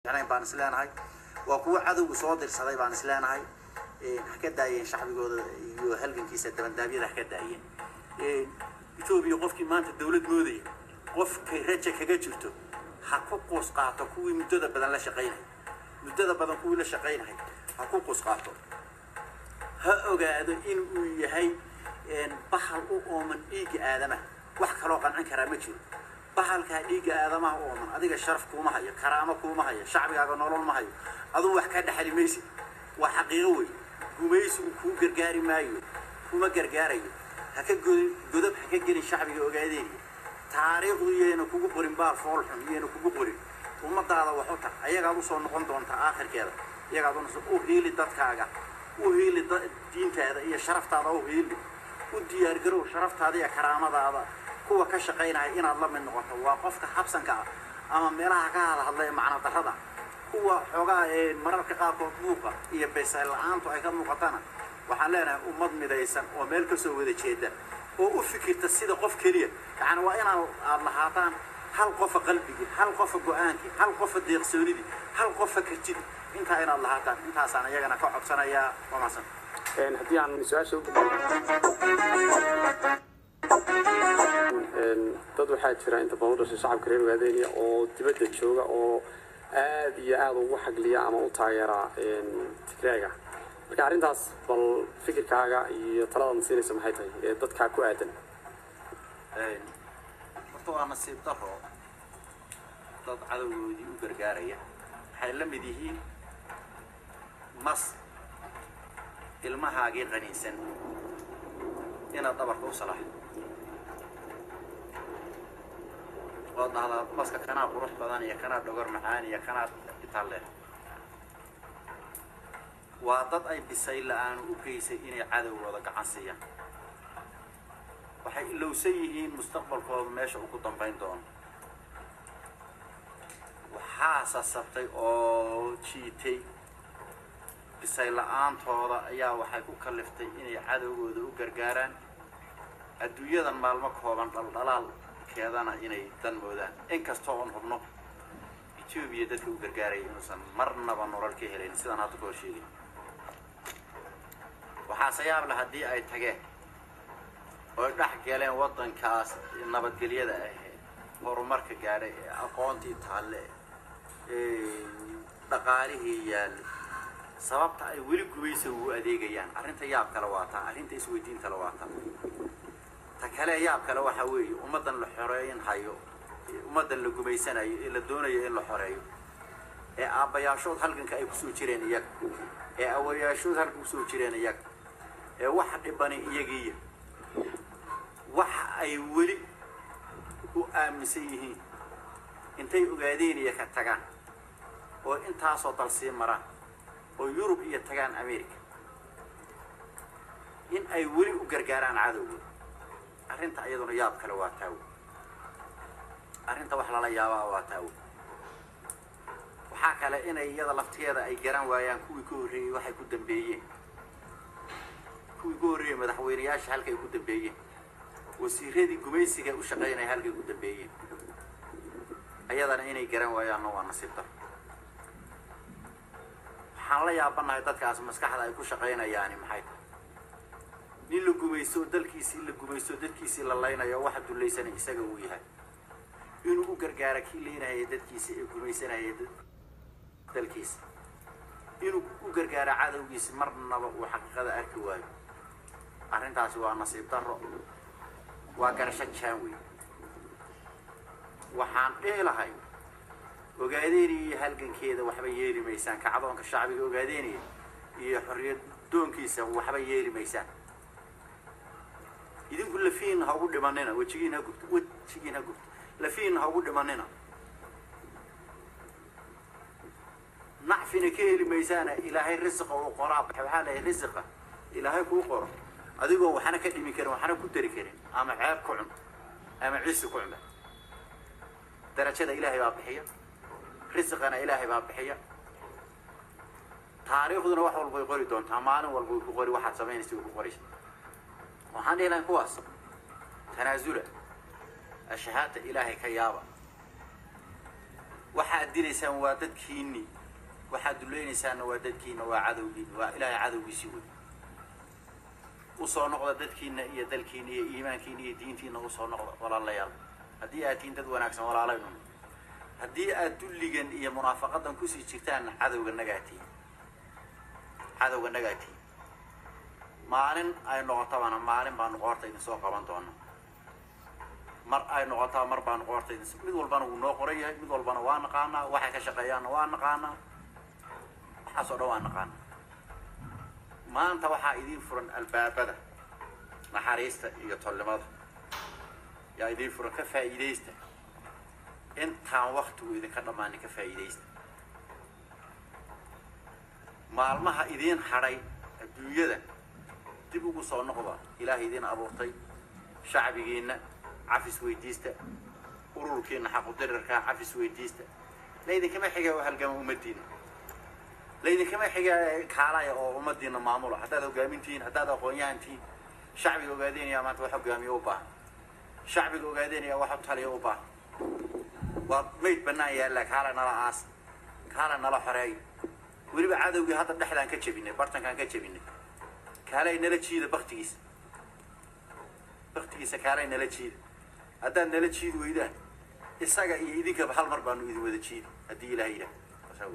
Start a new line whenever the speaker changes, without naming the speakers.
أنا بان إسلام هاي وقوة عدو صادر صداي بان إسلام هاي حكت دايين شعب يقول هلقن كيسة دبن دابير حكت دايين يتوب يقف كمان الدولة مودي قف كيرجع كجرته حقوق قاطع كوي مدة بدن لا شقينا مدة بدن كوي لا شقينا هاي حقوق قاطع ها أوجاد إن هاي إن بحر أومن إيج آدمه وح خلاق عن كرامته بحر كإيج آدمه أومن هذيك الشرف كوما هي كرامة كوما هي شعب يعرف نور ما هي أذو وح كده حلي ميسي وحقيقي كوميس وكو جرجاري مايو كوما جرجاري هكذا جذب هكذا الشعب يوجادين تاريخ يينا كوجو قرين بار فولحن يينا كوجو قرين وما ضاع وحوتها أيها قالوا صون نقول دون آخر كذا أيها قالوا نص أوهيلي دتكاجا وهيلي دين هذا هي شرفت هذا وهيلي ودي أرجو شرفت هذه كرامة هذا هو كشقينا إن الله من نقطة وقفك حبسا كا أما مراها كهذا الله معنا تهذا هو حقا مرة كقاكو موقع يبيس الآن تأكل مقطنا وحلنا أمض مدايسا وملك سوى ذي شيء وأفكر تسيد قف كليه يعني وأنا الله هاتان هل قف قلبي هل قف جوانك هل قف الديق سولدي هل قف كتير أنت أنا الله هاتان أنت سنة يجنا كعب سنة يا ومسن
هدي عن سؤال شو dad waxaa jira inta badan dhashay shacabka reer Waadaniya oo dibadda jooga oo aad iyo aad ugu xagliya ama u taageera Tigreega marka arintaas bal fikirkaaga iyo talada nasiinaysa maxay tahay dadka ku aadan
horta waa nasiib daro dad cadawgoodii u gargaaraya waxay la mid yihiin mas ilmahaagii qaniinsan inaad dhabarka u salaaxdo وضع مسك كنا بروح بدني كنا دكتور معاني كنا إيطاليا وضد أي بسيل الآن وكيس إني عدو ولا كعسية وحي لو سيئين مستقبل قوم ماشي وكتم بين دون وحاسس سبتي أو شيء بسيل الآن هذا يا وحي كلفتي إني عدو وجرجارا الدنيا المعلومة هو من الضلال كذانا إني تنمودا إن كستون هبنو إثيوبيا تدلو غرغاري مثلا مرنا بنورال كهلين سيدان هاتو شيء waxa sayaab la hadii ay tageen oo dhax galeen wadankaas nabadgelyada ah horumarka gaaray aqoontii taale dhaqaalihii yaal sababta ay weli gubayso u adeegayaan arinta yaab kala waata arinta isweydiinta la waata takale yaab kale waxa weeye ummadan la xoreeyeen hayo ummadan la gubaysanayo ila doonayo in la xoreeyo ee aabayaashood halganka ay ku soo jireen iyaga ee awayaashood halka ku soo jireen iyaga ee wax dhibani iyagiya wax ay weli u aaminsan yihiin intay ogaadeen iyo ka tagaan oo intaas oo dalsi maraan oo Yurub iyo tagaan Ameerika in ay weli u gargaaraan cadawga arinta ayaduna yaab kale waa taaw arinta wax la yaabaa waa taaw waxa kale in ay iyada lafteeda ay garan waayaan kuwii ka horeeyay waxay ku dambeeyeen kuwii ka horeeyay madaxweynayaasha halkay ku dambeeyeen wasiiradii gumaysiga u shaqeynay halkay ku dambeeyeen ayadana inay garan waayaan waa nasiib dar waxaan la yaabanahay dadkaas maskaxda ay ku shaqeynayaan maxay nin la gumaysto dalkiisi la laynayo waxa dulaysan isaga uu yahay inuu u gargaara kii leenahay dadkiisa ee gumaysanaya dalkiisa inuu u gargaara cadawgiisa marnaba uu xaqiiqada arki waayo arintaasi waa nasiib darro waa garasho jaawi waxaan dheelahay ogaadeenii halgankeeda waxba yeeli maysaan kacdoonka shacbiga ogaadeenii iyo xorriyad doonkiisa waxba yeeli maysaan idin كل فين هاو دماننا وجينا قلت لفين هاو دماننا نعفين كيل ميزانة إلهي الرزق وقراب حاله الرزق إلهي كو قرب أديكو وحنا كدمي كريم وحنا كتري كريم أما عاب كعم أما عيسى كعم درجة إلهي بابحية رزقنا إلهي بابحية تاريخنا واحد والبيقولي دون تماما والبيقولي واحد سبعين يسوي بقوليش وحنا إلى كواس تنازله الشهادة إلهي كيابا waxaad dilaysaan waa dadkiinni waxaad duleynaysaanna waa dadkiinna waa cadowgiinna waa ilaahay cadowgiisii wey usoo noqda dadkiinna iyo dalkiinna iyo iimaankiinna iyo diintiinna usoo noqda walaalayaal haddii aad tihiin dad wanaagsan walaalaynu haddii aad dulligan iyo munaafaqadan kusii jirtaan cadowga nagaatiin maalin ay noqotabana maalin baanu qoorta idin soo qaban doona mar ay noqotaa mar baanu qoorta idin mid walbana wuu noo qoran yahay mid walbana waa naqaanaa waxay ka shaqeeyaanna waa naqaanaa waxaasoo dhan waa naqaanaa maanta waxaa idiin furan albaabada naxariista iyo tolnimada yaa idiin furan ka faa'iidaysta intaan waktigu idinka dhammaanin ka faa'iidaysta maalmaha idiin hadhay adduunyada dib ugu soo noqda ilaahay idiin abuurtay shacbigiinna cafis weydiista ururkiinna xaqudirirkaa cafis weydiista laydinkama xiga halgama ummaddiina laydinkama xiga kaalaya oo ummaddiina maamula haddaad hogaamintihiin haddaad aqoon-yahantihiin shacbiga ogaadeenaya maanta wax hogaamiyo u baahan shacbiga ogaadeenaya wax taliya u baahan waa mayd bannaan yaalla kaala nala aas kaala nala xoreeyo weliba cadowgii hadda dhexdaan ka jebinay bartankaan ka jebinay kaalay nala jiida baktigiisa kaalay nala jiida haddaad nala jiidi weydaan isaga iyo idinkaba hal mar baanu idin wada jiidi haddii ilaahay yidhaah